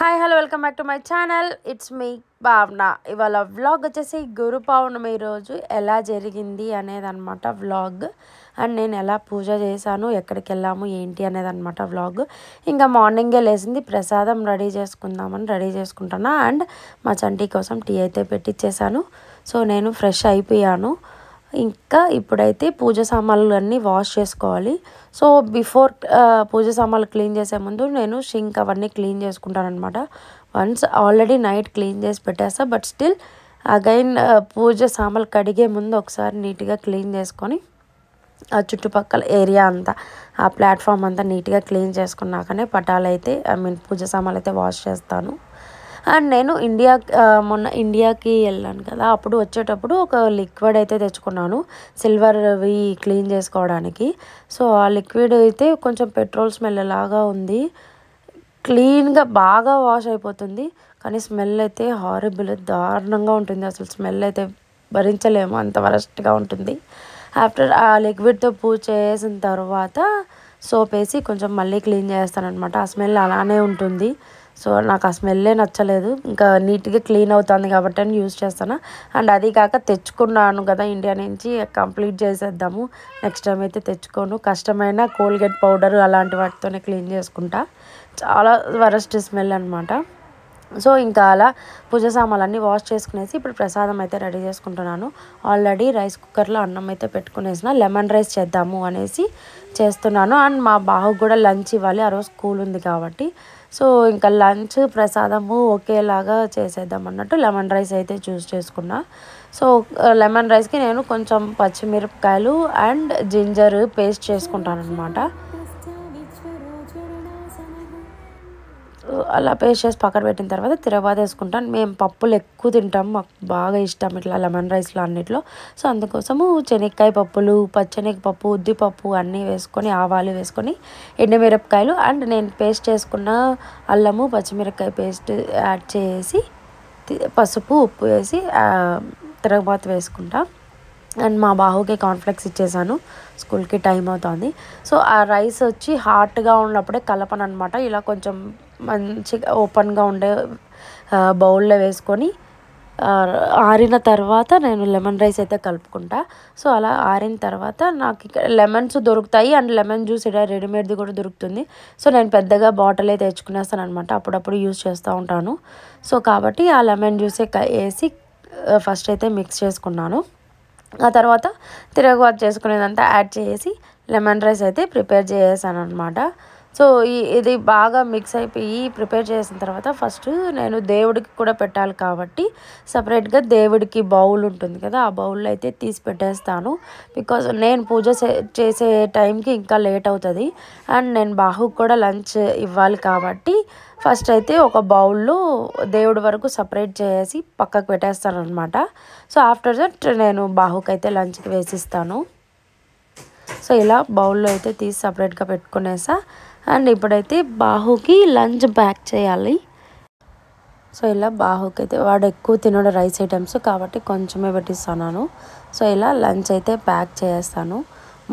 Hi hello welcome back to my channel. It's me భావన. ఇవాళ vlog వచ్చేసి గురు పౌర్ణమి రోజు ఎలా జరిగింది అనేది అనమాట వ్లాగ్. అండ్ నేను ఎలా పూజ చేశాను, ఎక్కడికి వెళ్ళాము ఏంటి అనేది అనమాట వ్లాగ్. ఇంకా మార్నింగే లేచింది, ప్రసాదం రెడీ చేసుకుందామని రెడీ చేసుకుంటున్నా. అండ్ మా చంటి కోసం టీ అయితే పెట్టించేసాను. సో నేను ఫ్రెష్ అయిపోయాను. ఇంకా ఇప్పుడైతే పూజ సామాన్లు అన్నీ వాష్ చేసుకోవాలి. సో బిఫోర్ పూజ సామాన్లు క్లీన్ చేసే ముందు నేను షింక్ అవన్నీ క్లీన్ చేసుకుంటాను అనమాట. వన్స్ ఆల్రెడీ నైట్ క్లీన్ చేసి పెట్టేస్తా, బట్ స్టిల్ అగైన్ పూజ సామాన్లు కడిగే ముందు ఒకసారి నీట్గా క్లీన్ చేసుకొని ఆ చుట్టుపక్కల ఏరియా అంతా, ఆ ప్లాట్ఫామ్ అంతా నీట్గా క్లీన్ చేసుకున్నాకనే పటాలు అయితే పూజ సామాన్లు అయితే వాష్ చేస్తాను. అండ్ నేను మొన్న ఇండియాకి వెళ్ళాను కదా, అప్పుడు వచ్చేటప్పుడు ఒక లిక్విడ్ అయితే తెచ్చుకున్నాను సిల్వర్వి క్లీన్ చేసుకోవడానికి. సో ఆ లిక్విడ్ అయితే కొంచెం పెట్రోల్ స్మెల్ లాగా ఉంది. క్లీన్గా బాగా వాష్ అయిపోతుంది, కానీ స్మెల్ అయితే హారబుల్, దారుణంగా ఉంటుంది. అసలు స్మెల్ అయితే భరించలేము, అంత వరస్ట్గా ఉంటుంది. ఆఫ్టర్ ఆ లిక్విడ్తో పూజ చేసిన తర్వాత సోప్ వేసి కొంచెం మళ్ళీ క్లీన్ చేస్తానమాట. ఆ స్మెల్ అలానే ఉంటుంది. సో నాకు ఆ స్మెల్లే నచ్చలేదు. ఇంకా నీట్గా క్లీన్ అవుతుంది కాబట్టి అని యూజ్ చేస్తాను. అండ్ అది కాక తెచ్చుకున్నాను కదా ఇండియా నుంచి, కంప్లీట్ చేసేద్దాము. నెక్స్ట్ టైం అయితే తెచ్చుకోను. కష్టమైన కోల్గేట్ పౌడర్ అలాంటి వాటితోనే క్లీన్ చేసుకుంటా. చాలా వరస్ట్ స్మెల్ అనమాట. సో ఇంకా అలా పూజ సామాన్లన్నీ వాష్ చేసుకునేసి ఇప్పుడు ప్రసాదం అయితే రెడీ చేసుకుంటున్నాను. ఆల్రెడీ రైస్ కుక్కర్లో అన్నం అయితే పెట్టుకునేసిన, లెమన్ రైస్ చేద్దాము అనేసి చేస్తున్నాను. అండ్ మా బాబుకి కూడా లంచ్ ఇవ్వాలి, ఆ రోజు స్కూల్ ఉంది కాబట్టి. సో ఇంకా లంచ్ ప్రసాదము ఒకేలాగా చేసేద్దాం అన్నట్టు లెమన్ రైస్ అయితే చూస్ చేసుకున్నా. సో లెమన్ రైస్కి నేను కొంచెం పచ్చిమిరపకాయలు అండ్ జింజర్ పేస్ట్ చేసుకుంటాను అనమాట. అలా పేస్ట్ చేసి పక్కన పెట్టిన తర్వాత తిరగబాత వేసుకుంటాను. మేము పప్పులు ఎక్కువ తింటాం, మాకు బాగా ఇష్టం ఇట్లా లెమన్ రైస్లో అన్నిట్లో. సో అందుకోసము శనక్కాయ పప్పులు, పచ్చెనగపప్పు, ఉద్దిపప్పు అన్నీ వేసుకొని, ఆవాలు వేసుకొని, ఎండుమిరపకాయలు అండ్ నేను పేస్ట్ చేసుకున్న అల్లము పచ్చిమిరపకాయ పేస్ట్ యాడ్ చేసి, పసుపు ఉప్పు వేసి తిరగబాత వేసుకుంటా. అండ్ మా బాబుకి కాన్ఫ్లెక్స్ ఇచ్చేసాను, స్కూల్కి టైం అవుతుంది. సో ఆ రైస్ వచ్చి హాట్గా ఉన్నప్పుడే కలపను అనమాట. ఇలా కొంచెం మంచిగా ఓపెన్గా ఉండే బౌల్లో వేసుకొని ఆరిన తర్వాత నేను లెమన్ రైస్ అయితే కలుపుకుంటా. సో అలా ఆరిన తర్వాత నాకు ఇక్కడ లెమన్స్ దొరుకుతాయి అండ్ లెమన్ జ్యూస్ ఇక్కడ రెడీమేడ్ది కూడా దొరుకుతుంది. సో నేను పెద్దగా బాటిల్ అయితే తెచ్చుకునేస్తాను అనమాట, అప్పుడప్పుడు యూజ్ చేస్తూ ఉంటాను. సో కాబట్టి ఆ లెమన్ జ్యూసే వేసి ఫస్ట్ అయితే మిక్స్ చేసుకున్నాను. ఆ తర్వాత తిరగబాతు చేసుకునేదంతా యాడ్ చేసి లెమన్ రైస్ అయితే ప్రిపేర్ చేసాను అనమాట. సో ఇది బాగా మిక్స్ అయిపోయి ప్రిపేర్ చేసిన తర్వాత ఫస్ట్ నేను దేవుడికి కూడా పెట్టాలి కాబట్టి సపరేట్గా దేవుడికి బౌల్ ఉంటుంది కదా, ఆ బౌల్లో అయితే తీసి పెట్టేస్తాను. బికాజ్ నేను పూజ చేసే టైంకి ఇంకా లేట్ అవుతుంది అండ్ నేను బాహుకి కూడా లంచ్ ఇవ్వాలి కాబట్టి ఫస్ట్ అయితే ఒక బౌల్లో దేవుడి వరకు సపరేట్ చేసి పక్కకు పెట్టేస్తాను అనమాట. సో ఆఫ్టర్ దట్ నేను బాహుకి అయితే లంచ్కి వేసిస్తాను. సో ఇలా బౌల్లో అయితే తీసి సపరేట్గా పెట్టుకునేసా. అండ్ ఇప్పుడైతే బాహుకి లంచ్ ప్యాక్ చేయాలి. సో ఇలా బాహుకి అయితే, వాడు ఎక్కువ తినడు రైస్ ఐటమ్స్ కాబట్టి కొంచెమే పెట్టిస్తున్నాను. సో ఇలా లంచ్ అయితే ప్యాక్ చేస్తాను.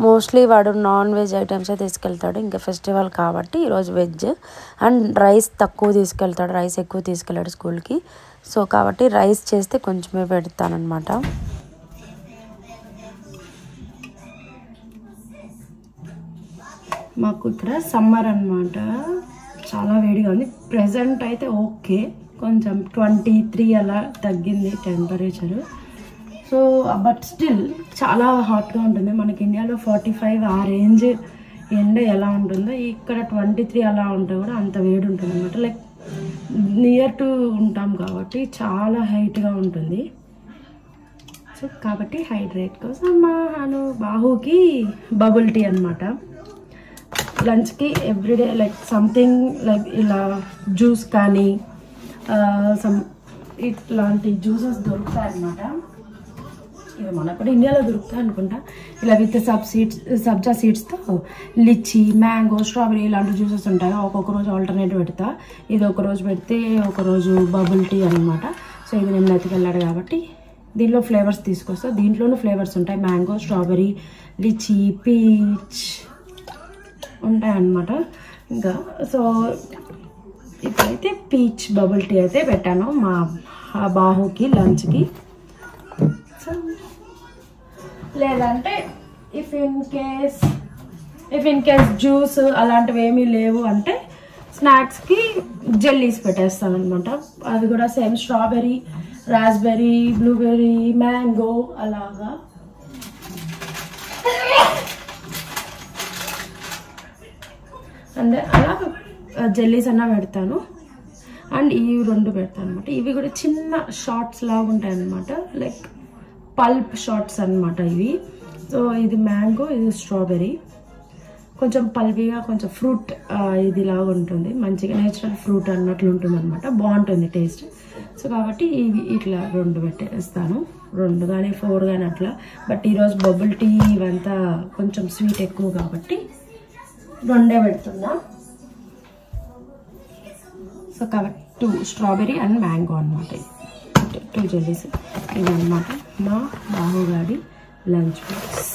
మోస్ట్లీ వాడు నాన్ వెజ్ ఐటమ్సే తీసుకెళ్తాడు, ఇంకా ఫెస్టివల్ కాబట్టి ఈరోజు వెజ్. అండ్ రైస్ తక్కువ తీసుకెళ్తాడు, రైస్ ఎక్కువ తీసుకెళ్ళాడు స్కూల్కి. సో కాబట్టి రైస్ చేస్తే కొంచెమే పెడతానమాట. మాకు ఇక్కడ సమ్మర్ అనమాట, చాలా వేడిగా ఉంది. ప్రెజెంట్ అయితే ఓకే, కొంచెం 23 అలా తగ్గింది టెంపరేచరు. సో బట్ స్టిల్ చాలా హాట్గా ఉంటుంది. మనకి ఇండియాలో 45 ఆ రేంజ్ ఎండ ఎలా ఉంటుందో ఇక్కడ 23 అలా ఉంటే కూడా అంత వేడి ఉంటుంది అనమాట. లైక్ నియర్ టు ఉంటాం కాబట్టి చాలా హైట్గా ఉంటుంది. సో కాబట్టి హైడ్రేట్ కోసం మా బాహుకి బబుల్ టీ అనమాట. లంచ్కి ఎవ్రీడే లైక్ సంథింగ్ లైక్ ఇలా జ్యూస్ కానీ ఇట్లాంటి జ్యూసెస్ దొరుకుతాయి అన్నమాట. ఇవి మనకు కూడా ఇండియాలో దొరుకుతాయి అనుకుంటా. ఇలా విత్ సబ్జా సీడ్స్తో లిచ్చి, మ్యాంగో, స్ట్రాబెరీ ఇలాంటి జ్యూసెస్ ఉంటాయి. ఒక్కొక్క రోజు ఆల్టర్నేట్ పెడతా. ఇది ఒక రోజు పెడితే ఒకరోజు బబుల్ టీ అనమాట. సో ఇది నేను నెతికెళ్ళాడు కాబట్టి దీనిలో ఫ్లేవర్స్ తీసుకొస్తా. దీంట్లోనూ ఫ్లేవర్స్ ఉంటాయి, మ్యాంగో, స్ట్రాబెరీ, లిచ్చి, పీచ్ ఉంటాయన్నమాట. ఇంకా సో ఇప్పుడైతే పీచ్ బబుల్ టీ అయితే పెట్టాను మా బాహుకి లంచ్కి. సో లేదంటే ఇఫ్ ఇన్ కేస్ జ్యూస్ అలాంటివి ఏమీ లేవు అంటే స్నాక్స్కి జెల్లీస్ పెట్టేస్తాను అనమాట. అది కూడా same strawberry, raspberry, blueberry, mango అలాగా. అండ్ అలా జెల్లీస్ అన్నా పెడతాను. అండ్ ఇవి 2 పెడతాను అనమాట. ఇవి కూడా చిన్న షార్ట్స్ లాగా ఉంటాయి అనమాట, లైక్ పల్ప్ షార్ట్స్ అనమాట ఇవి. సో ఇది మ్యాంగో, ఇది స్ట్రాబెర్రీ, కొంచెం పల్పీగా కొంచెం ఫ్రూట్ ఇది లాగా ఉంటుంది, మంచిగా నేచురల్ ఫ్రూట్ అన్నట్లు ఉంటుంది అనమాట, బాగుంటుంది టేస్ట్. సో కాబట్టి ఇవి ఇట్లా 2 పెట్టేస్తాను, 2 కానీ 4 కానీ అట్లా. బట్ ఈరోజు బబుల్ టీ ఇవంతా కొంచెం స్వీట్ ఎక్కువ కాబట్టి 2 పెడుతున్నా. సో కాబట్టి 2 స్ట్రాబెర్రీ అండ్ మ్యాంగో అనమాట, 2 జెల్లీస్. ఇది అనమాట మా బాహుగాడి లంచ్ బాక్స్.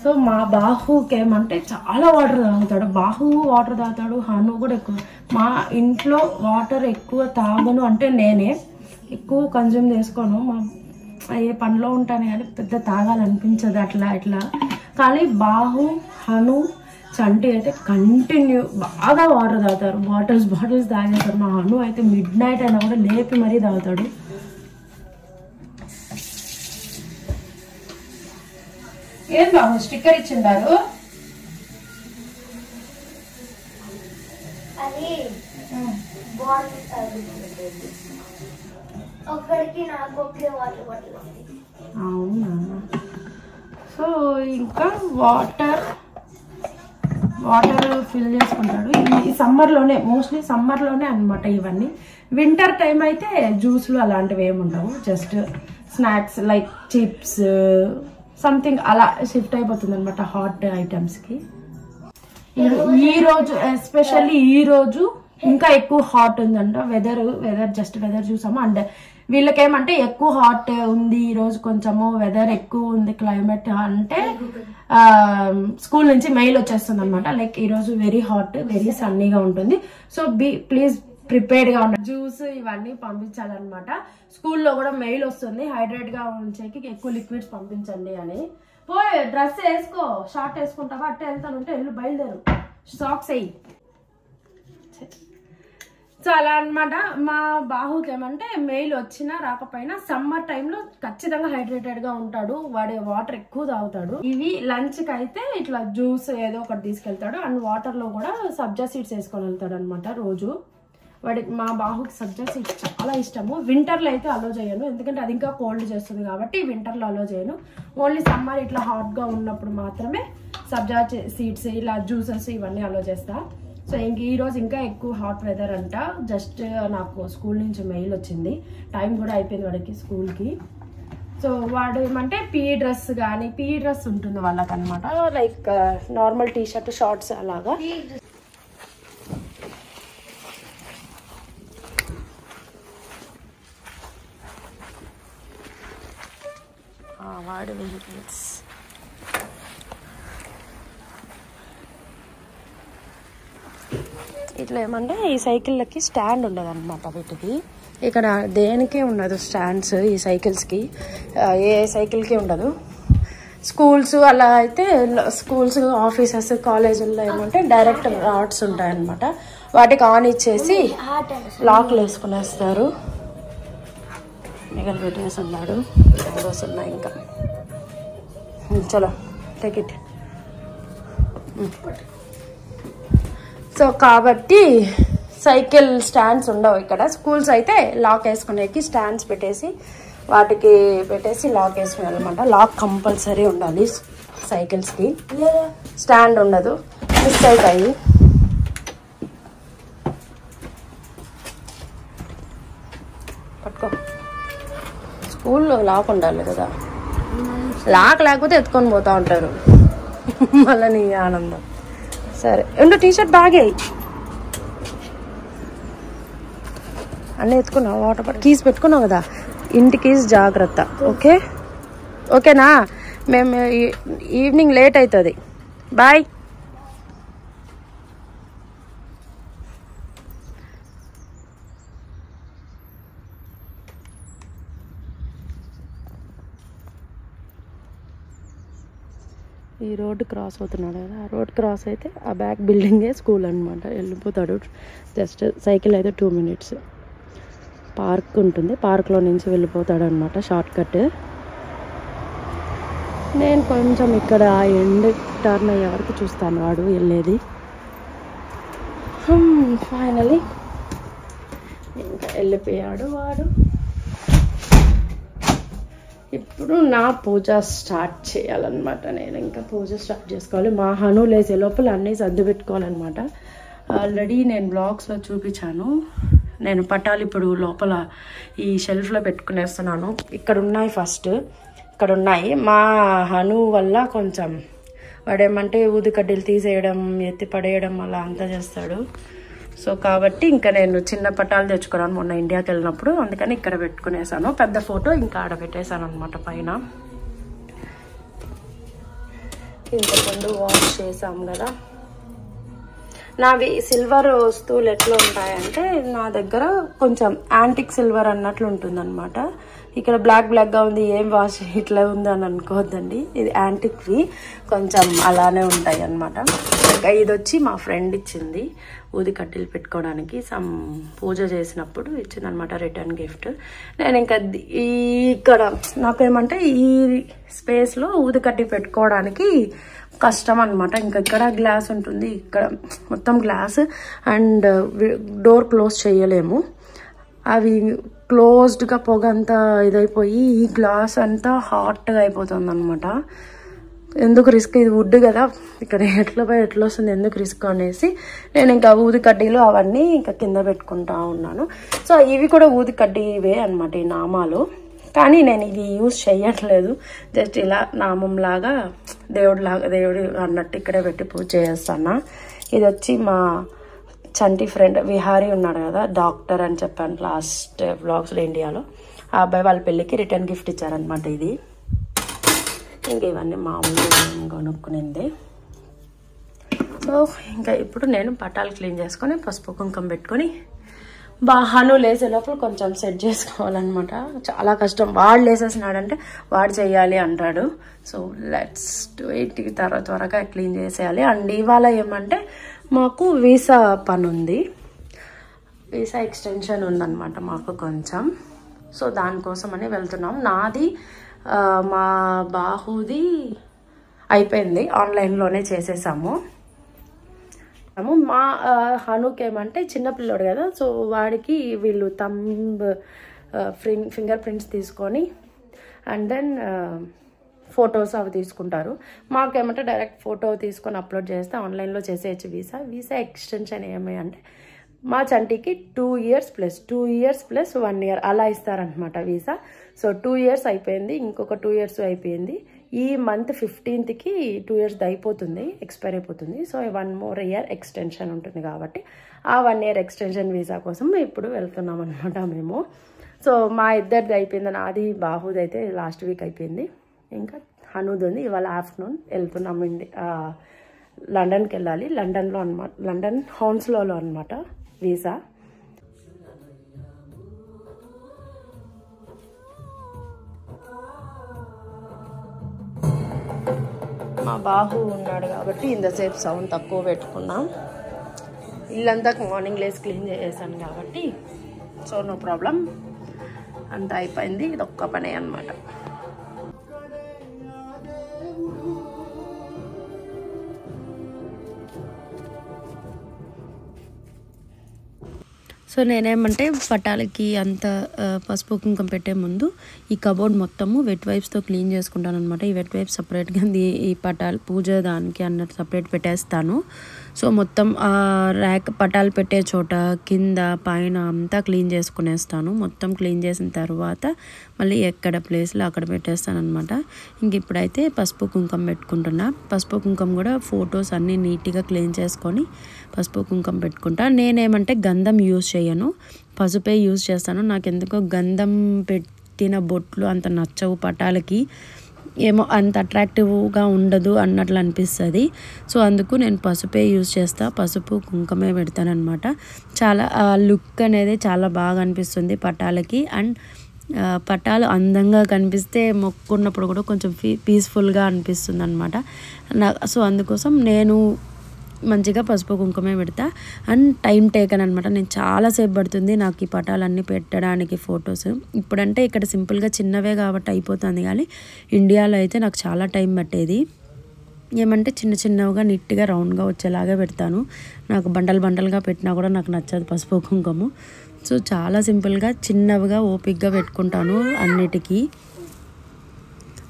సో మా బాహుకి ఏమంటే చాలా వాటర్ తాగుతాడు. బాహు వాటర్ తాగుతాడు, హను కూడా ఎక్కువ. మా ఇంట్లో వాటర్ ఎక్కువ తాగను అంటే నేనే ఎక్కువ కన్జ్యూమ్ చేసుకోను. మా ఏ పనిలో ఉంటాను కానీ పెద్ద తాగాలనిపించదు అట్లా ఇట్లా. కానీ బాహు, హను, చంటి అయితే కంటిన్యూ బాగా వాటర్ తాగుతారు, బాటిల్స్ తాగేస్తారు. మా హను అయితే మిడ్ నైట్ అయినా కూడా లేపి మరీ తాగుతాడు. ఏం బాబు స్టిక్కర్ ఇచ్చిండారు? అవునా? సో ఇంకా వాటర్ ఫిల్ చేసుకుంటాడు. ఈ సమ్మర్లోనే, మోస్ట్లీ సమ్మర్లోనే అనమాట ఇవన్నీ. వింటర్ టైం అయితే జ్యూస్లు అలాంటివి ఏమి ఉండవు, just snacks like chips something అలా షిఫ్ట్ అయిపోతుంది అనమాట హాట్ ఐటమ్స్కి. ఈరోజు ఎస్పెషల్లీ ఈరోజు ఇంకా ఎక్కువ హాట్ ఉందంట. వెదర్ చూసాము. అండ్ వీళ్ళకేమంటే ఎక్కువ హాట్ ఉంది ఈరోజు, కొంచెము వెదర్ ఎక్కువ ఉంది క్లైమేట్ అంటే స్కూల్ నుంచి మెయిల్ వచ్చేస్తుంది అనమాట, లైక్ ఈరోజు వెరీ హాట్, వెరీ సన్నీగా ఉంటుంది. సో ప్లీజ్ ప్రిపేర్డ్ గా ఉన్న జ్యూస్ ఇవన్నీ పంపించాలన్నమాట. స్కూల్లో కూడా మెయిల్ వస్తుంది, హైడ్రేట్ గా ఉంచేకి ఎక్కువ లిక్విడ్స్ పంపించండి అని. పోయి డ్రెస్ వేసుకో, షార్ట్ వేసుకుంటావా, అట్టే వెళ్తానుంటే వెళ్ళు, బయలుదేరు, సాక్స్ వేయి. సో అలా అనమాట. మా బాహుకి ఏమంటే మెయిల్ వచ్చినా రాకపోయినా సమ్మర్ టైంలో ఖచ్చితంగా హైడ్రేటెడ్ గా ఉంటాడు, వాడి వాటర్ ఎక్కువ తాగుతాడు. ఇవి లంచ్ కి అయితే ఇట్లా జ్యూస్ ఏదో ఒకటి తీసుకెళ్తాడు. అండ్ వాటర్ లో కూడా సబ్జా సీడ్స్ వేసుకొని వెళ్తాడు అనమాట రోజు. మా బాహుకి సబ్జా సీడ్స్ చాలా ఇష్టము. వింటర్లో అయితే అలో చేయను, ఎందుకంటే అది ఇంకా కోల్డ్ చేస్తుంది కాబట్టి వింటర్లో అలో చేయను. ఓన్లీ సమ్మర్ ఇట్లా హాట్గా ఉన్నప్పుడు మాత్రమే సబ్జా సీడ్స్ ఇలా జ్యూసెస్ ఇవన్నీ అలో చేస్తా. సో ఇంక ఈరోజు ఇంకా ఎక్కువ హాట్ వెదర్ అంట. జస్ట్ నాకు స్కూల్ నుంచి మెయిల్ వచ్చింది, టైం కూడా అయిపోయింది వాడికి స్కూల్కి. సో వాడు ఏమంటే పీఈ డ్రెస్ ఉంటుంది వాళ్ళకనమాట, లైక్ నార్మల్ టీషర్ట్ షార్ట్స్ అలాగా. వాడు వెహికల్స్ ఇట్లా ఏమంటే ఈ సైకిళ్ళకి స్టాండ్ ఉండదు అనమాట వీటికి. ఇక్కడ దేనికే ఉండదు స్టాండ్స్ ఈ సైకిల్స్కి, ఏ సైకిల్కి ఉండదు. స్కూల్స్ అలా అయితే స్కూల్స్, ఆఫీసెస్, కాలేజీల్లో ఏమంటే డైరెక్ట్ రాడ్స్ ఉంటాయన్నమాట, వాటికి ఆన్ ఇచ్చేసి లాక్లు వేసుకునేస్తారు. మిగలు పెట్టేసి ఉన్నాడు, ఉన్నాయి ఇంకా. చలో టేక్ ఇట్. సో కాబట్టి సైకిల్ స్టాండ్స్ ఉండవు ఇక్కడ. స్కూల్స్ అయితే లాక్ వేసుకునేకి స్టాండ్స్ పెట్టేసి వాటికి పెట్టేసి లాక్ వేసుకునేది అనమాట. లాక్ కంపల్సరీ ఉండాలి సైకిల్స్కి, స్టాండ్ ఉండదు, మిస్ అవుతాయి. పట్టుకో, స్కూల్లో లాక్ ఉండాలి కదా, లాక్ లేకపోతే ఎత్తుకొని పోతా ఉంటారు మళ్ళీ నీ ఆనందం. సరే ఉండు, టీషర్ట్ బాగా అన్నీ ఎత్తుకున్నావు, వాటర్ బాటిల్, కీస్ పెట్టుకున్నావు కదా, ఇంటి కీస్ జాగ్రత్త. ఓకేనా? మేము ఈవినింగ్ లేట్ అవుతుంది. బాయ్. ఈ రోడ్డు క్రాస్ అవుతున్నాడు కదా, ఆ రోడ్ క్రాస్ అయితే ఆ బ్యాక్ బిల్డింగే స్కూల్ అనమాట. వెళ్ళిపోతాడు జస్ట్ సైకిల్ అయితే 2 minutes. పార్క్ ఉంటుంది, పార్క్లో నుంచి వెళ్ళిపోతాడు అనమాట షార్ట్ కట్. నేను కొంచెం ఇక్కడ ఎండ్ టర్న్ అయ్యే వరకు చూస్తాను వాడు వెళ్ళేది. ఫైనలీ ఇంకా వెళ్ళిపోయాడు వాడు. ఇప్పుడు నా పూజ స్టార్ట్ చేయాలన్నమాట. నేను ఇంకా పూజ స్టార్ట్ చేసుకోవాలి. మా హను లేసే లోపల అన్నీ సర్దు పెట్టుకోవాలన్నమాట. ఆల్రెడీ నేను బ్లాగ్స్లో చూపించాను. నేను పటాలు ఇప్పుడు లోపల ఈ షెల్ఫ్లో పెట్టుకునేస్తున్నాను. ఇక్కడ ఉన్నాయి, ఫస్ట్ ఇక్కడ ఉన్నాయి. మా హను వల్ల కొంచెం వాడేమంటే ఊదికడ్డీలు తీసేయడం, ఎత్తి పడేయడం అలా అంతా చేస్తాడు. సో కాబట్టి ఇంకా నేను చిన్న పటాలు తెచ్చుకున్నాను మొన్న ఇండియాకి వెళ్ళినప్పుడు, అందుకని ఇక్కడ పెట్టుకునేసాను. పెద్ద ఫోటో ఇంకా ఆడ పెట్టేశాను అనమాట పైన. ఇంతకుముందు వాష్ చేసాం కదా. నావి సిల్వర్ వస్తువులు ఎట్లా ఉంటాయంటే నా దగ్గర కొంచెం యాంటిక్ సిల్వర్ అన్నట్లు ఉంటుందన్నమాట. ఇక్కడ బ్లాక్గా ఉంది, ఏం వాష్ ఇట్లా ఉంది అని అనుకోవద్దండి. ఇది యాంటిక్వి, కొంచెం అలానే ఉంటాయి అన్నమాట. ఇంకా ఇది వచ్చి మా ఫ్రెండ్ ఇచ్చింది ఊది కడ్డీలు పెట్టుకోవడానికి. సమ్ పూజ చేసినప్పుడు ఇచ్చింది అనమాట, రిటర్న్ గిఫ్ట్. నేను ఇంకా ఇక్కడ నాకేమంటే ఈ స్పేస్లో ఊది కడ్డీ పెట్టుకోవడానికి కష్టం అనమాట. ఇంకా ఇక్కడ గ్లాస్ ఉంటుంది, ఇక్కడ మొత్తం గ్లాస్ అండ్ డోర్ క్లోజ్ చేయలేము. అవి క్లోజ్డ్గా పొగ అంతా ఇదైపోయి ఈ గ్లాస్ అంతా హాట్గా అయిపోతుంది అనమాట. ఎందుకు రిస్క్, ఇది వుడ్ కదా, ఇక్కడ ఎట్లా వస్తుంది, ఎందుకు రిస్క్ అనేసి నేను ఇంకా ఊది కడ్డీలు అవన్నీ ఇంకా కింద పెట్టుకుంటా ఉన్నాను. సో ఇవి కూడా ఊది కడ్డీవే అనమాట ఈ నామాలు. కానీ నేను ఇది యూజ్ చేయట్లేదు, జస్ట్ ఇలా నామంలాగా దేవుడు అన్నట్టు ఇక్కడే పెట్టి పూజ చేస్తాను. ఇది వచ్చి మా చంటి ఫ్రెండ్ విహారీ ఉన్నాడు కదా, డాక్టర్ అని చెప్పాను లాస్ట్ వ్లాగ్స్లో ఇండియాలో. ఆ అబ్బాయి వాళ్ళ పెళ్ళికి రిటర్న్ గిఫ్ట్ ఇచ్చారనమాట ఇది. ఇంకా ఇవన్నీ మామూలుగా కొనుక్కునింది. సో ఇంకా ఇప్పుడు నేను పటాలు క్లీన్ చేసుకొని పసుపు కుంకుమ పెట్టుకొని హను లేసే లోపల కొంచెం సెట్ చేసుకోవాలన్నమాట. చాలా కష్టం, వాడు లేసేసినాడంటే వాడు చెయ్యాలి అంటాడు. So let's do it. త్వరగా క్లీన్ చేసేయాలి. అండ్ ఇవాళ ఏమంటే మాకు వీసా పని ఉంది, వీసా ఎక్స్టెన్షన్ ఉందన్నమాట మాకు కొంచెం. సో దానికోసమని వెళ్తున్నాం. నాది మా బాహుది అయిపోయింది, ఆన్లైన్లోనే చేసేసాము. మా హనుక్ ఏమంటే చిన్నపిల్లోడు కదా, సో వాడికి వీళ్ళు ఫింగర్ ప్రింట్స్ తీసుకొని అండ్ దెన్ ఫొటోస్ అవి తీసుకుంటారు. మాకేమంటే డైరెక్ట్ ఫోటో తీసుకొని అప్లోడ్ చేస్తే ఆన్లైన్లో చేసేయచ్చు. వీసా ఎక్స్టెన్షన్ ఏమి అంటే మా చంటికి 2 years ప్లస్ 1 year అలా ఇస్తారనమాట వీసా. సో 2 years అయిపోయింది, ఇంకొక 2 years అయిపోయింది. ఈ మంత్ 15th 2 years అయిపోతుంది, ఎక్స్పైర్ అయిపోతుంది. సో 1 more year ఎక్స్టెన్షన్ ఉంటుంది కాబట్టి ఆ 1 year ఎక్స్టెన్షన్ వీసా కోసం ఇప్పుడు వెళ్తున్నాం అనమాట మేము. సో మా ఇద్దరిది అయిపోయింది, నాది బాహుది అయితే లాస్ట్ వీక్ అయిపోయింది. ఇంకా హనుది ఉంది. ఇవాళ ఆఫ్టర్నూన్ వెళ్తున్నాం లండన్కి వెళ్ళాలి. లండన్లో అనమాట, లండన్ హౌన్స్లోలో అనమాట వీసా. మా బాహు ఉన్నాడు కాబట్టి ఇంతసేపు సౌండ్ తక్కువ పెట్టుకున్నాం. ఇల్లంతా మార్నింగ్ లేసి క్లీన్ చేసేసాను కాబట్టి సో నో ప్రాబ్లం, అంతా అయిపోయింది. ఇది ఒక్క పనే అనమాట. సో నేనేమంటే పటాలకి అంత పసుపు కుంకుమ పెట్టే ముందు ఈ కబోర్డ్ మొత్తము వెట్ వైప్స్తో క్లీన్ చేసుకుంటాను అనమాట. ఈ వెట్ వైప్స్ సపరేట్గా ఈ పటాలు పూజ దానికి అన్నట్టు సపరేట్ పెట్టేస్తాను. సో మొత్తం పటాలు పెట్టే చోట కింద పైన అంతా క్లీన్ చేసుకునేస్తాను. మొత్తం క్లీన్ చేసిన తర్వాత మళ్ళీ ఎక్కడ ప్లేస్లో అక్కడ పెట్టేస్తాను అనమాట. ఇంక ఇప్పుడైతే పసుపు కుంకుమ పెట్టుకుంటున్నా. పసుపు కుంకుమ కూడా ఫొటోస్ అన్నీ నీట్గా క్లీన్ చేసుకొని పసుపు కుంకుమ పెట్టుకుంటా. నేనేమంటే గంధం యూజ్ చేయను, పసుపే యూజ్ చేస్తాను. నాకు ఎందుకో గంధం పెట్టిన బొట్లు అంత నచ్చవు, పటాలకి ఏమో అంత అట్రాక్టివ్గా ఉండదు అన్నట్లు అనిపిస్తుంది. సో అందుకు నేను పసుపే యూజ్ చేస్తా, పసుపు కుంకుమే పెడతానమాట. చాలా లుక్ అనేది చాలా బాగా అనిపిస్తుంది పటాలకి. అండ్ పటాలు అందంగా కనిపిస్తే మొక్కున్నప్పుడు కూడా కొంచెం పీస్ఫుల్గా అనిపిస్తుంది అనమాట. సో అందుకోసం నేను మంచిగా పసుపు కుంకుమే పెడతా. అండ్ టైం టేకన్ అనమాట. నేను చాలాసేపు పడుతుంది నాకు ఈ పటాలన్నీ పెట్టడానికి ఫొటోస్. ఇప్పుడంటే ఇక్కడ సింపుల్గా చిన్నవే కాబట్టి అయిపోతుంది, కానీ ఇండియాలో అయితే నాకు చాలా టైం పట్టేది. ఏమంటే చిన్న చిన్నవిగా నీట్గా రౌండ్గా వచ్చేలాగా పెడతాను. నాకు బండలుగా పెట్టినా కూడా నాకు నచ్చదు పసుపు కుంకుమ. సో చాలా సింపుల్గా చిన్నవిగా ఓపిక్గా పెట్టుకుంటాను అన్నిటికీ.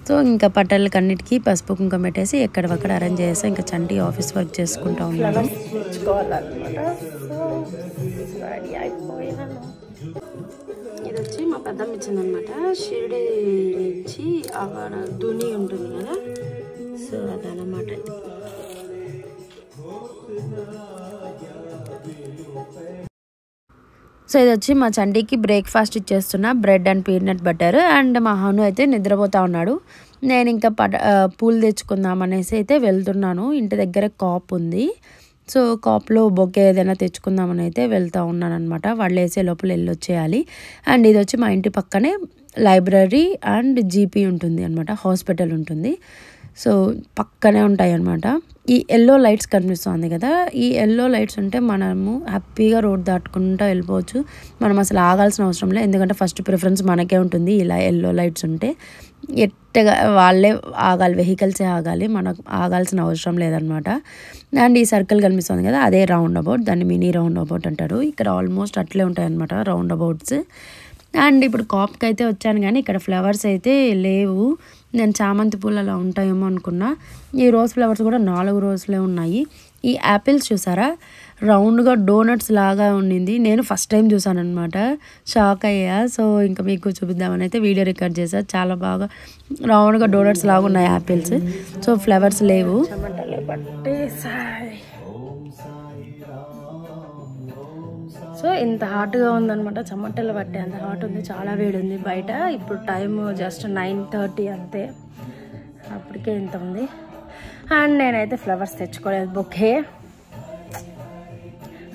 సో ఇంకా పట్టాలకి అన్నిటికీ పసుపు కుంకుమ పెట్టేసి ఎక్కడక్కడ అరేంజ్ చేసి ఇంకా చంటి ఆఫీస్ వర్క్ చేసుకుంటా ఉన్నాను. ఇది వచ్చి మా పెద్దమ్మ ఇచ్చిందనమాట. షిరిడి నుంచి అక్కడ దుని ఉంటుంది కదా, సో అదనమాట. సో ఇది వచ్చి మా చండీకి బ్రేక్ఫాస్ట్ ఇచ్చేస్తున్నా, bread and peanut butter. And మా హాను అయితే నిద్రపోతా ఉన్నాడు. నేను ఇంకా పూలు తెచ్చుకుందాం అనేసి అయితే వెళ్తున్నాను. ఇంటి దగ్గర కాప్ ఉంది, సో కాప్లో బొకే ఏదైనా తెచ్చుకుందామని అయితే వెళ్తూ ఉన్నాను అనమాట. వాళ్ళు వేసే లోపల వెళ్ళొచ్చేయాలి. అండ్ ఇది వచ్చి మా ఇంటి పక్కనే లైబ్రరీ అండ్ జీపీ ఉంటుంది అనమాట, హాస్పిటల్ ఉంటుంది. సో పక్కనే ఉంటాయి అన్నమాట. ఈ ఎల్లో లైట్స్ కనిపిస్తుంది కదా, ఈ ఎల్లో లైట్స్ ఉంటే మనము హ్యాపీగా రోడ్ దాటుకుంటూ వెళ్ళిపోవచ్చు. మనం అసలు ఆగాల్సిన అవసరం లేదు, ఎందుకంటే ఫస్ట్ ప్రిఫరెన్స్ మనకే ఉంటుంది. ఇలా ఎల్లో లైట్స్ ఉంటే ఎట్టగా వాళ్ళే ఆగాలి, వెహికల్సే ఆగాలి, మనకు ఆగాల్సిన అవసరం లేదనమాట. అండ్ ఈ సర్కిల్ కనిపిస్తుంది కదా, అదే రౌండ్ అబౌట్, దాన్ని మినీ రౌండ్ అబౌట్ అంటారు. ఇక్కడ ఆల్మోస్ట్ అట్లే ఉంటాయి అనమాట రౌండ్ అబౌట్స్. అండ్ ఇప్పుడు కాప్కి అయితే వచ్చాను, కానీ ఇక్కడ ఫ్లవర్స్ అయితే లేవు. నేను చామంతి పూలు అలా ఉంటాయేమో అనుకున్నా. ఈ రోజ్ ఫ్లవర్స్ కూడా 4 రోజులే ఉన్నాయి. ఈ యాపిల్స్ చూసారా, రౌండ్గా డోనట్స్ లాగా ఉండింది. నేను ఫస్ట్ టైం చూసాను అనమాట, షాక్ అయ్యా. సో ఇంకా మీకు చూపిద్దామని అయితే వీడియో రికార్డ్ చేశా. చాలా బాగా రౌండ్గా డోనట్స్ లాగా ఉన్నాయి యాపిల్స్. సో ఫ్లవర్స్ లేవు. సో ఇంత హాట్గా ఉందనమాట, చెమటలు పట్టే అంత హాట్ ఉంది, చాలా వేడి ఉంది బయట. ఇప్పుడు టైము జస్ట్ 9:30 అంతే, అప్పటికే ఇంత ఉంది. అండ్ నేనైతే ఫ్లవర్స్ తెచ్చుకోలేదు, బొకే.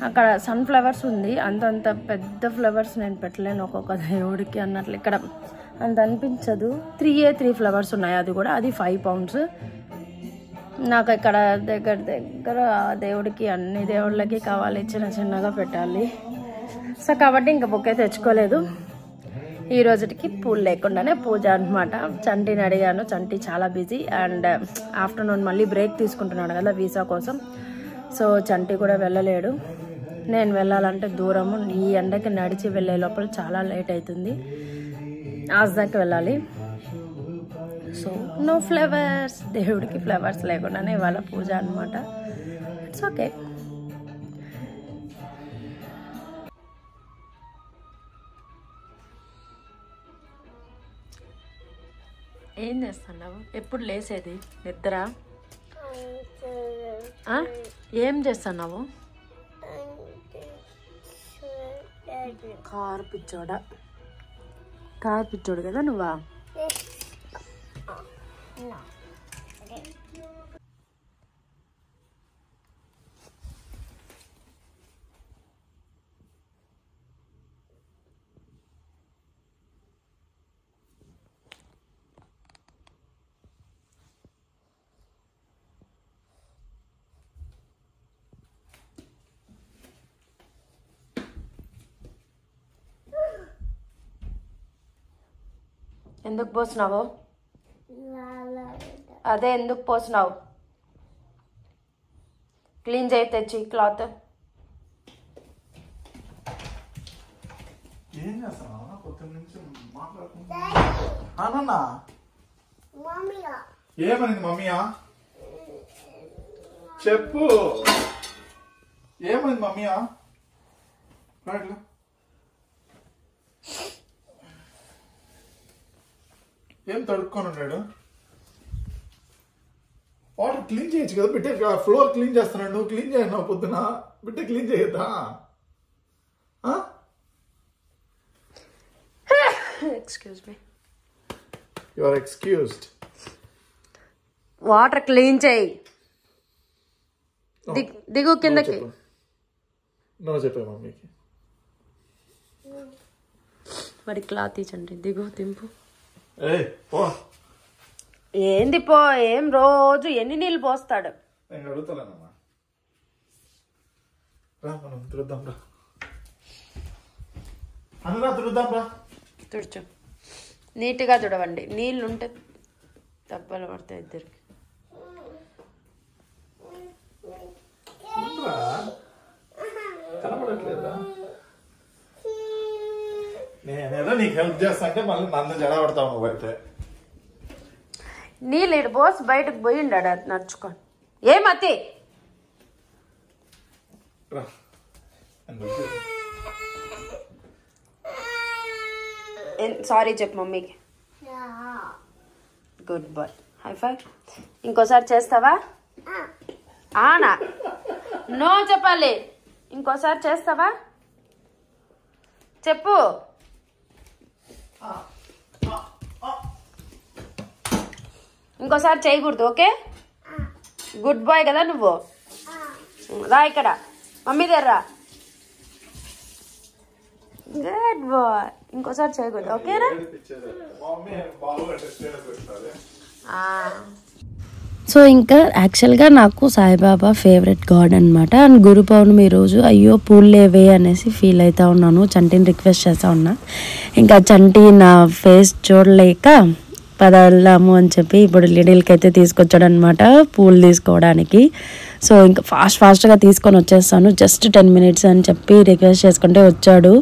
అక్కడ సన్ ఫ్లవర్స్ ఉంది, అంతంత పెద్ద ఫ్లవర్స్ నేను పెట్టలేను ఒక్కొక్క దేవుడికి అన్నట్లు. ఇక్కడ అంత అనిపించదు. 3 ఫ్లవర్స్ ఉన్నాయి, అది కూడా అది 5 pounds. నాకు ఇక్కడ దగ్గర దేవుడికి అన్ని దేవుళ్ళకి కావాలి, చిన్నగా పెట్టాలి. సో కాబట్టి ఇంకా బొకే తెచ్చుకోలేదు. ఈ రోజుకి పూలు లేకుండానే పూజ అనమాట. చంటిని అడిగాను, చంటి చాలా బిజీ. అండ్ ఆఫ్టర్నూన్ మళ్ళీ బ్రేక్ తీసుకుంటున్నాడు కదా వీసా కోసం. సో చంటి కూడా వెళ్ళలేడు. నేను వెళ్ళాలంటే దూరము, ఈ ఎండకి నడిచి వెళ్ళే లోపల చాలా లేట్ అవుతుంది. ఆజ్దాకి వెళ్ళాలి. సో నో ఫ్లవర్స్, దేవుడికి ఫ్లవర్స్ లేకుండానే ఇవాళ పూజ అనమాట. It's okay. ఏం చేస్తున్నావు? ఎప్పుడు లేసేది నిద్ర? ఏం చేస్తున్నావు? కారు పిచ్చోడు కదా నువ్వా? ఎందుకు పోసినావు? అదే ఎందుకు పోసినావు? క్లీన్ చేయి, తెచ్చి క్లాత్. ఏమనింది మమ్మీయా? చెప్పు, ఏమైంది మమ్మీయా? ఏం తడుక్కొని ఉన్నాడు? వాటర్ క్లీన్ చేయొచ్చు కదా బిడ్డ. ఫ్లోర్ క్లీన్ చేస్తున్నాడు, నువ్వు క్లీన్ చేయను పొద్దున. బిడ్డ క్లీన్ చేయొద్దా? Excuse me. You are excused. Water clean చేయి. దిగు కిందకి. నువ్వు చెప్పే మమ్మీకి. వాడి క్లాత్ ఇచ్చండి, దిగు దింపు. ఏంది పో, ఏం రోజు ఎన్ని నీళ్ళు పోస్తాడు? నేను అడుగుతానమ్మా, రా మనం తిరుద్దాం రా, అనురా తిరుద్దాం రా. తుడుచు, నీట్గా తుడవండి, నీళ్ళు ఉంటే దెబ్బలు పడతాయి ఇద్దరికి. కనపడట్లేదా? నేనేదో నీకు హెల్ప్ చేస్తా అంటే మళ్ళీ నన్ను జడ పడతావు నువ్వు అయితే. నీళ్ళు ఇటు పోసి బయటకు పోయిండాడు నడుచుకొని. ఏమతి సారీ చెప్పు మమ్మీకి. Good boy, high five. ఇంకోసారి చేస్తావా? ఆనా నో చెప్పాలి. ఇంకోసారి చేస్తావా చెప్పు. ఇంకోసారి చేయకూడదు, ఓకే? గుడ్ బాయ్ కదా నువ్వు. రా ఇక్కడ మమ్మీ దగ్గర రా. Good boy. ఇంకోసారి చేయకూడదు, ఓకేనా? సో ఇంకా యాక్చువల్గా నాకు సాయిబాబా ఫేవరెట్ గాడ్ అనమాట. అండ్ గురు పౌర్ణమి రోజు అయ్యో పూలు లేవే అనేసి ఫీల్ అవుతా ఉన్నాను. చంటిని రిక్వెస్ట్ చేస్తూ ఉన్నా. ఇంకా చంటి నా ఫేస్ చూడలేక పదాము అని చెప్పి ఇప్పుడు లిడిల్కి అయితే తీసుకొచ్చాడు అనమాట పూలు తీసుకోవడానికి. సో ఇంకా ఫాస్ట్గా తీసుకొని వచ్చేస్తాను, జస్ట్ 10 minutes అని చెప్పి రిక్వెస్ట్ చేసుకుంటే వచ్చాడు.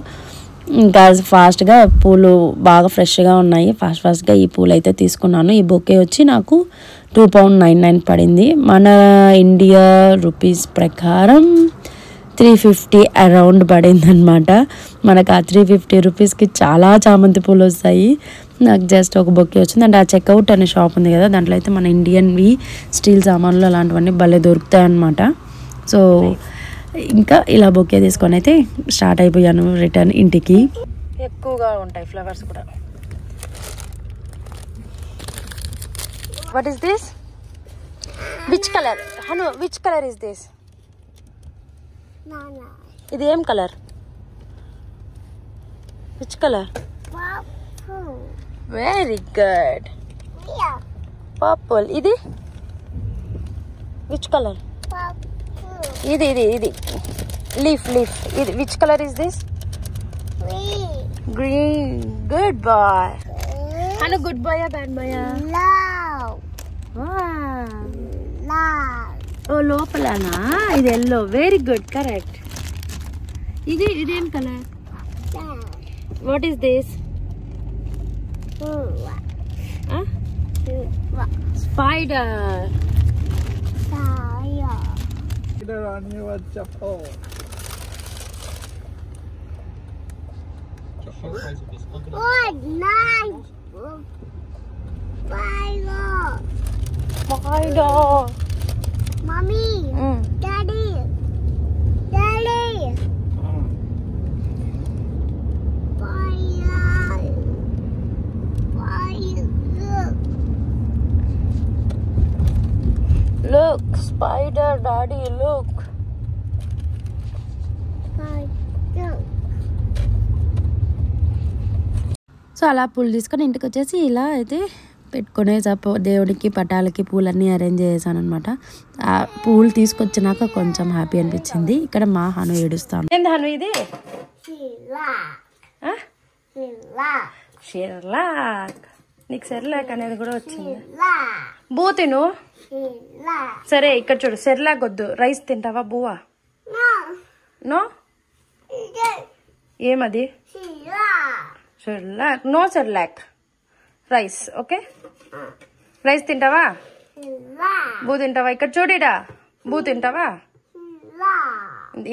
ఇంకా ఫాస్ట్గా పూలు బాగా ఫ్రెష్గా ఉన్నాయి. ఫాస్ట్గా ఈ పూలు అయితే తీసుకున్నాను. ఈ బొకే వచ్చి నాకు £2.99 పడింది. మన ఇండియా రూపీస్ ప్రకారం 350 అరౌండ్ పడింది అనమాట. మనకు ఆ 350 రూపీస్కి చాలా చామంతి పూలు వస్తాయి. నాకు జస్ట్ ఒక బొకే వచ్చింది. అంటే ఆ చెక్అవుట్ అనే షాప్ ఉంది కదా, దాంట్లో అయితే మన ఇండియన్వి స్టీల్ సామాన్లు అలాంటివన్నీ భలే దొరుకుతాయి అన్నమాట. సో ఇంకా ఇలా బొకే తీసుకొని అయితే స్టార్ట్ అయిపోయాను రిటర్న్ ఇంటికి. ఎక్కువగా ఉంటాయి ఫ్లవర్స్ కూడా. What is this? Which colour Hanu? Which colour is this? ఇది ఏం colour? Which colour? Very good, purple. ఇది విచ్ కలర్? ఇది ఇది ఇది లీఫ్ ఇది which colour is this? Green. Good boy. Hello good boy bad boy? ఓ లోపలనా? ఇది ఎల్లో. Very good, correct. ఇదేం colour? What is this? Spider. Mommy, Daddy. Look, spider, Daddy, look. So అలా పూలు తీసుకొని ఇంటికి వచ్చేసి ఇలా అయితే పెట్టుకునే దేవుడికి పటాలకి పూలన్నీ అరేంజ్ చేసాను అనమాట. ఆ పూలు తీసుకొచ్చినాక కొంచెం హ్యాపీ అనిపించింది. ఇక్కడ మా హను ఏడుస్తాను. ఏంది హను ఇది? షెర్లాక్. నీకు సెర్లాక్ అనేది కూడా వచ్చింది. బూతిను. సరే ఇక్కడ చూడు, సెర్లాక్ వద్దు. రైస్ తింటావా? బువ్వా? నో. ఏమది? Cerelac. No Cerelac, rice. Okay, rice తింటావా? బూ తింటావా? ఇక్కడ చూడిడా, బూ తింటావా?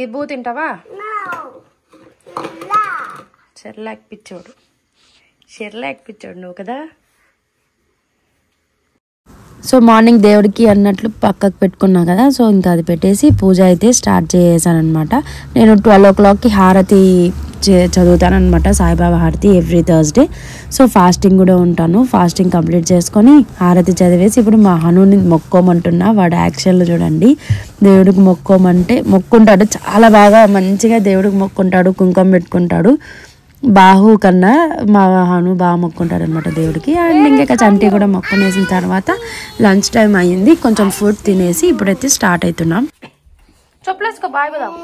ఈ బూ తింటావా? సెర్లాక్ పిచ్చోడు, షెర్లాక్ పిచ్చోడు నువ్వు కదా. సో మార్నింగ్ దేవుడికి అన్నట్లు పక్కకు పెట్టుకున్నా కదా, సో ఇంకా అది పెట్టేసి పూజ అయితే స్టార్ట్ చేసాను అనమాట. నేను 12 o'clockకి హారతి చదువుతాను అనమాట, సాయిబాబా హారతి ఎవ్రీ థర్స్డే. సో ఫాస్టింగ్ కూడా ఉంటాను. ఫాస్టింగ్ కంప్లీట్ చేసుకొని హారతి చదివేసి ఇప్పుడు మా హనుని మొక్కోమంటున్నా. వాడు యాక్షన్లో చూడండి, దేవుడికి మొక్కోమంటే మొక్కుంటాడు. చాలా బాగా మంచిగా దేవుడికి మొక్కుంటాడు, కుంకుమ పెట్టుకుంటాడు. బాహు కన్నా మా హను బాగా మొక్కుంటాడు అనమాట దేవుడికి. అండ్ ఇంకా చంటి కూడా మొక్కునేసిన తర్వాత లంచ్ టైం అయ్యింది. కొంచెం ఫుడ్ తినేసి ఇప్పుడైతే స్టార్ట్ అవుతున్నాం. చెప్పలేసుకో బాయ్ బదాం.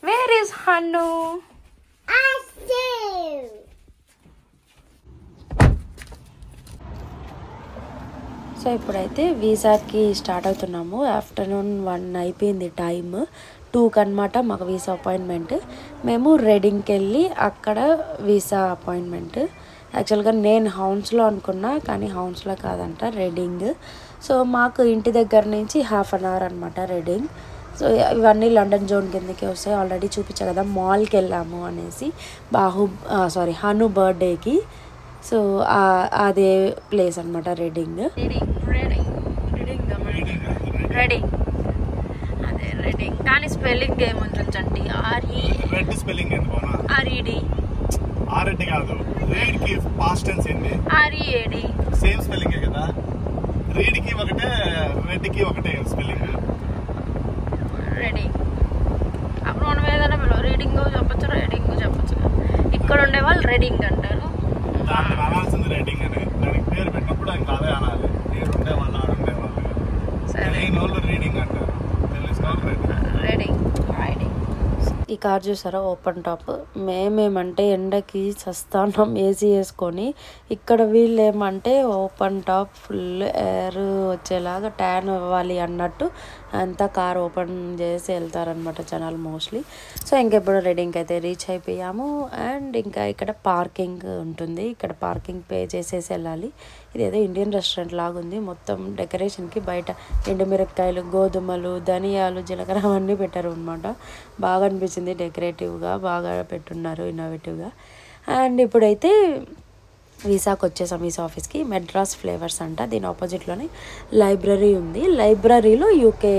Where is Hanu? సో ఇప్పుడైతే వీసాకి స్టార్ట్ అవుతున్నాము. ఆఫ్టర్నూన్ 1 అయిపోయింది, టైమ్ 2కి అనమాట మాకు వీసా అపాయింట్మెంట్. మేము రెడింగ్కి వెళ్ళి అక్కడ వీసా అపాయింట్మెంట్. యాక్చువల్గా నేను హౌన్స్లో అనుకున్నా, కానీ హౌన్స్లో కాదంట, రెడింగ్. సో మాకు ఇంటి దగ్గర నుంచి 1/2 అవర్ అనమాట రెడింగ్. సో ఇవన్నీ లండన్ జోన్ కిందకి వస్తాయి. ఆల్రెడీ చూపించా కదా మాల్కి వెళ్ళాము అనేసి, హను బర్త్డేకి. సో అదే ప్లేస్ అనమాట రెడింగ్. రెడింగ్ అదే రెడింగ్, కానీ స్పెల్లింగ్ ఏముంటుందండి? రెడ్ స్పెల్లింగ్ ఆర్ఈడి ఆర్ఎడ్ కాదు, రీడ్ కి పాస్ట్ టెన్స్ ఏంది? ఆర్ఈఏడి సేమ్ స్పెల్లింగ్ కదా. రీడ్ కి ఒకటే, రెడ్ కి ఒకటే స్పెల్లింగ్. రెడింగ్ అప్పుడు మనం ఏదైనా రీడింగ్ చెప్పచ్చు, రైడింగ్ చెప్పచ్చు. ఇక్కడ ఉండే వాళ్ళు రెడింగ్ అంటారు. దాన్ని అనాల్సింది రైడింగ్ అని. దానికి పేరు పెట్టినప్పుడు ఇంకా అదే అనాలి. నేను ఉండేవాళ్ళు ఆడుండేవాళ్ళు, తెలియని వాళ్ళు రీడింగ్ అంటారు, తెలిసిన వాళ్ళు రైడింగ్. ఈ కార్ చూసారా, ఓపెన్ టాప్. మేమేమంటే ఎండకి చస్తానం ఏసీ వేసుకొని, ఇక్కడ వీళ్ళు ఏమంటే ఓపెన్ టాప్ ఫుల్ ఎయిర్ వచ్చేలాగా ట్యాన్ ఇవ్వాలి అన్నట్టు అంతా కార్ ఓపెన్ చేసి వెళ్తారనమాట జనాలు మోస్ట్లీ. సో ఇంకెప్పుడు రెడింగ్కి అయితే రీచ్ అయిపోయాము. అండ్ ఇంకా ఇక్కడ పార్కింగ్ ఉంటుంది, ఇక్కడ పార్కింగ్ పే చేసేసి వెళ్ళాలి. ఇదేదో ఇండియన్ రెస్టారెంట్ లాగా ఉంది. మొత్తం డెకరేషన్కి బయట ఎండుమిరపకాయలు, గోధుమలు, ధనియాలు, జీలకర్ర అవన్నీ పెట్టారు అనమాట. బాగా అనిపించింది, డెకరేటివ్గా బాగా పెట్టున్నారు, ఇన్నోవేటివ్గా. అండ్ ఇప్పుడైతే వీసాకి వచ్చేసాం. వీసా ఆఫీస్కి మెడ్రాస్ ఫ్లేవర్స్ అంట. దీని ఆపోజిట్లోనే లైబ్రరీ ఉంది. లైబ్రరీలో యూకే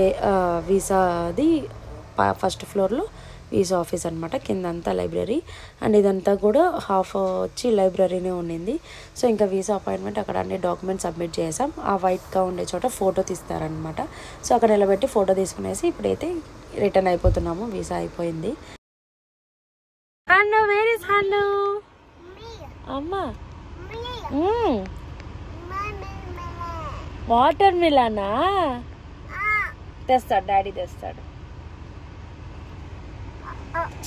వీసాది ఫస్ట్ ఫ్లోర్లో వీసా ఆఫీస్ అనమాట, కిందంతా లైబ్రరీ. అండ్ ఇదంతా కూడా హాఫ్ వచ్చి లైబ్రరీనే ఉండింది. సో ఇంకా వీసా అపాయింట్మెంట్ అక్కడ అన్ని డాక్యుమెంట్స్ సబ్మిట్ చేసాం. ఆ వైట్గా ఉండే చోట ఫోటో తీస్తారనమాట. సో అక్కడ నిలబెట్టి ఫోటో తీసుకునేసి ఇప్పుడైతే రిటర్న్ అయిపోతున్నాము. వీసా అయిపోయింది. Hanu, where is Hanu? అమ్మా, వాటర్ మిలానా తెస్తాడు, డాడీ తెస్తాడు.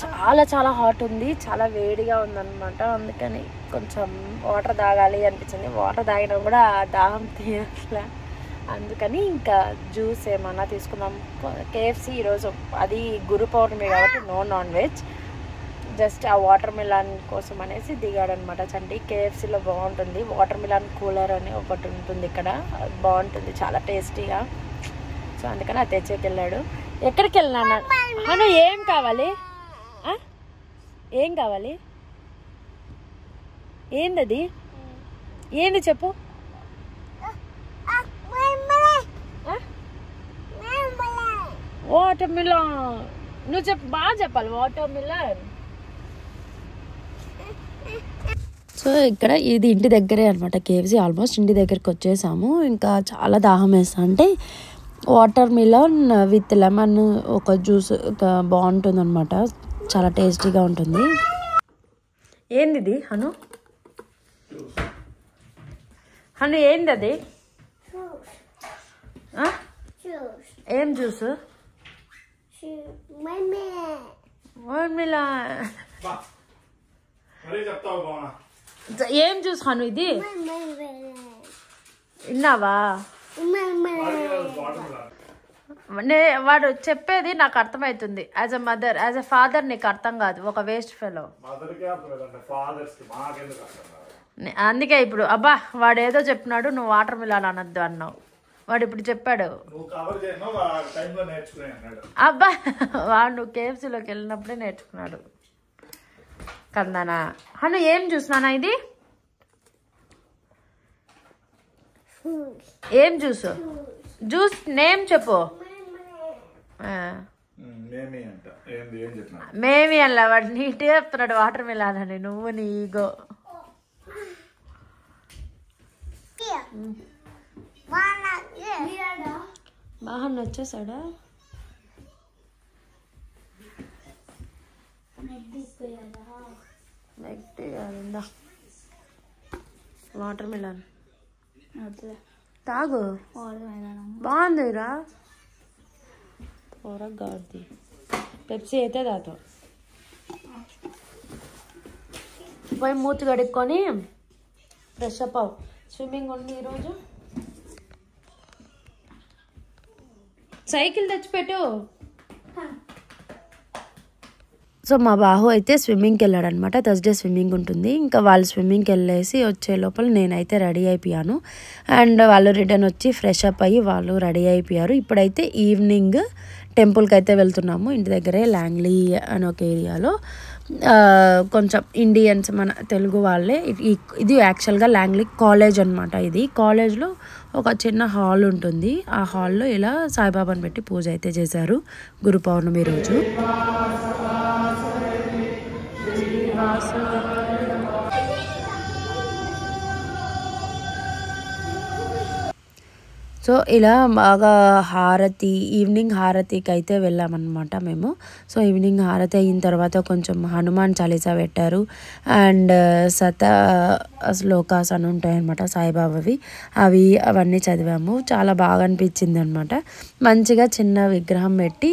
చాలా చాలా హాట్ ఉంది, చాలా వేడిగా ఉందన్నమాట. అందుకని కొంచెం వాటర్ తాగాలి అనిపించింది. వాటర్ తాగినా కూడా దాహం తీయట్లే. అందుకని ఇంకా జ్యూస్ ఏమన్నా తీసుకున్నాం. KFC ఈరోజు, అది గురు పౌర్ణమి కాబట్టి నో నాన్ వెజ్. జస్ట్ ఆ వాటర్ మిలాన్ కోసం అనేసి దిగాడనమాట చంటి. KFCలో బాగుంటుంది, వాటర్ మిలాన్ కూలర్ అని ఒకటి ఉంటుంది ఇక్కడ, బాగుంటుంది, చాలా టేస్టీగా. సో అందుకని అది తెచ్చేకి వెళ్ళాడు. ఎక్కడికి వెళ్ళినా హను, ఏం కావాలి? ఏం కావాలి? ఏందది? ఏంది చెప్పు. వాటర్ మిలాన్. నువ్వు చెప్పు, బాగా చెప్పాలి, వాటర్ మిలాన్. సో ఇక్కడ ఇది ఇంటి దగ్గరే అనమాట KFC. ఆల్మోస్ట్ ఇంటి దగ్గరికి వచ్చేసాము. ఇంకా చాలా దాహం వేస్తా అంటే వాటర్ మిలన్ విత్ లెమన్ ఒక జ్యూస్ బాగుంటుంది అనమాట, చాలా టేస్టీగా ఉంటుంది. ఏంది ఇది హను? హను ఏంది అది? ఏం జ్యూస్? ఏం జ్యూస్ హను ఇది? విన్నావా? వాడు చెప్పేది నాకు అర్థమవుతుంది. As a mother, as a father నీకు అర్థం కాదు, ఒక వేస్ట్ ఫెలో. అందుకే ఇప్పుడు అబ్బా వాడు ఏదో చెప్పినాడు, నువ్వు వాటర్ మిలాన్ అనొద్దు అన్నావు. వాడు ఇప్పుడు చెప్పాడు. అబ్బా వాడు నువ్వు KFCలోకి వెళ్ళినప్పుడే నేర్చుకున్నాడు కదనా. హను ఏం చూసినానా ఇది? ఏం జ్యూస్? జ్యూస్ నేమ్ చెప్పు. మేమీ అలా వాడు నీట్గా చెప్తున్నాడు వాటర్ మిలాన్ అని. నువ్వు నీ ఈగో. బాగా వచ్చేసాడా? నెక్స్ట్ అదిందా వాటర్ మిలన్ తాగు బాగుందిరా గాడి పెప్సీ అయితే తాతో పోయి మూతి కడుక్కొని ఫ్రెష్ అప్ అవు స్విమ్మింగ్ ఉంది ఈరోజు సైకిల్ తెచ్చిపెట్టు సో మా బాహు అయితే స్విమ్మింగ్కి వెళ్ళాడు అనమాట థర్స్డే స్విమ్మింగ్ ఉంటుంది ఇంకా వాళ్ళు స్విమ్మింగ్కి వెళ్ళేసి వచ్చే లోపల నేనైతే రెడీ అయిపోయాను అండ్ వాళ్ళు రిటర్న్ వచ్చి ఫ్రెష్ అప్ అయ్యి వాళ్ళు రెడీ అయిపోయారు ఇప్పుడైతే ఈవినింగ్ టెంపుల్కి అయితే వెళ్తున్నాము ఇంటి దగ్గరే లాంగ్లీ అని ఒక ఏరియాలో కొంచెం ఇండియన్స్ మన తెలుగు వాళ్ళే ఇది యాక్చువల్గా లాంగ్లీ కాలేజ్ అనమాట ఇది కాలేజ్లో ఒక చిన్న హాల్ ఉంటుంది ఆ హాల్లో ఇలా సాయిబాబాని పెట్టి పూజ అయితే చేశారు గురు పౌర్ణమి రోజు సో ఇలా బాగా హారతి ఈవినింగ్ హారతికి అయితే వెళ్ళామన్నమాట మేము సో ఈవినింగ్ హారతి అయిన తర్వాత కొంచెం హనుమాన్ చాలీసా పెట్టారు అండ్ శ్లోకాస్ అని ఉంటాయి అనమాట సాయిబాబావి అవన్నీ చదివాము చాలా బాగా అనిపించింది అనమాట మంచిగా చిన్న విగ్రహం పెట్టి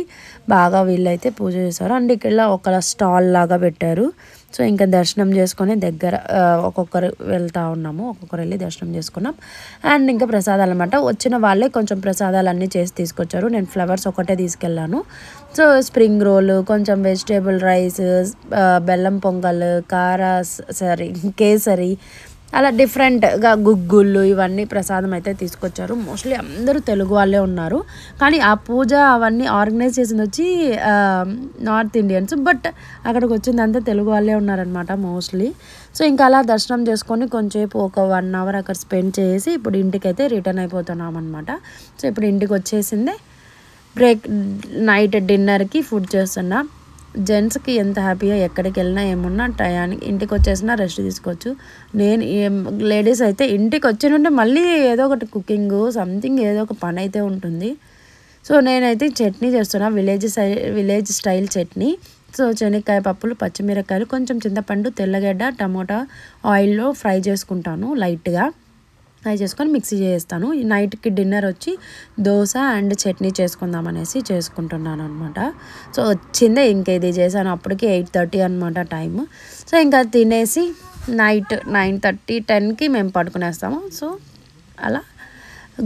బాగా వీళ్ళైతే పూజ చేశారు అండ్ ఇక్కడ ఒక స్టాల్ లాగా పెట్టారు సో ఇంకా దర్శనం చేసుకొని దగ్గర ఒక్కొక్కరు వెళ్తూ ఉన్నాము ఒక్కొక్కరు వెళ్ళి దర్శనం చేసుకున్నాం అండ్ ఇంకా ప్రసాదాలు అనమాట వచ్చిన వాళ్ళే కొంచెం ప్రసాదాలు అన్నీ చేసి తీసుకొచ్చారు నేను ఫ్లవర్స్ ఒకటే తీసుకెళ్ళాను సో స్ప్రింగ్ రోల్ కొంచెం వెజిటేబుల్ రైస్ బెల్లం పొంగల్ కేసరి అలా డిఫరెంట్గా గుగ్గుళ్ళు ఇవన్నీ ప్రసాదం అయితే తీసుకొచ్చారు మోస్ట్లీ అందరూ తెలుగు వాళ్ళే ఉన్నారు కానీ ఆ పూజ అవన్నీ ఆర్గనైజ్ చేసింది వచ్చి నార్త్ ఇండియన్స్ బట్ అక్కడికి వచ్చిందంతా తెలుగు వాళ్ళే ఉన్నారనమాట మోస్ట్లీ సో ఇంకా అలా దర్శనం చేసుకొని కొంచెంసేపు ఒక 1 hour అక్కడ స్పెండ్ చేసి ఇప్పుడు ఇంటికైతే రిటర్న్ అయిపోతున్నాం అనమాట సో ఇప్పుడు ఇంటికి వచ్చేసిందే నైట్ డిన్నర్కి ఫుడ్ చేస్తున్నా జెంట్స్కి ఎంత హ్యాపీగా ఎక్కడికి వెళ్ళినా ఏమున్నా టయానికి ఇంటికి వచ్చేసినా రెస్ట్ తీసుకోవచ్చు నేను లేడీస్ అయితే ఇంటికి వచ్చినంటే మళ్ళీ ఏదో ఒకటి కుకింగ్ సంథింగ్ ఏదో ఒక పని అయితే ఉంటుంది సో నేనైతే చట్నీ చేస్తున్నా విలేజ్ స్టైల్ చట్నీ సో శనక్కాయ పప్పులు పచ్చిమిరకాయలు కొంచెం చింతపండు తెల్లగడ్డ టమోటా ఆయిల్లో ఫ్రై చేసుకుంటాను లైట్గా ఫ్రై చేసుకొని మిక్సీ చేస్తాను నైట్కి డిన్నర్ వచ్చి దోశ అండ్ చట్నీ చేసుకుందాం అనేసి చేసుకుంటున్నాను అనమాట సో వచ్చిందే ఇంకా ఇది చేశాను అప్పటికి 8:30 అనమాట టైం సో ఇంకా తినేసి నైట్ 9:30 10కి మేము పడుకునేస్తాము సో అలా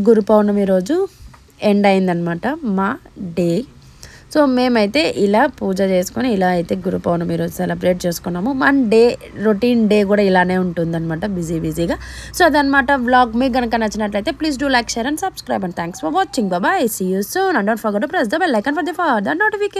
గురు పౌర్ణమి రోజు ఎండ్ అయిందనమాట మా డే సో మేమైతే ఇలా పూజ చేసుకొని ఇలా అయితే గురు పౌర్ణమి రోజు సెలబ్రేట్ చేసుకున్నాము మన రొటీన్ డే కూడా ఇలానే ఉంటుందన్నమాట బిజీగా సో అదనమాట వ్లాగ్ మీకు కనుక నచ్చినట్లయితే please do like share and subscribe and thanks for watching bye see you soon and don't forget to press the bell icon for the notification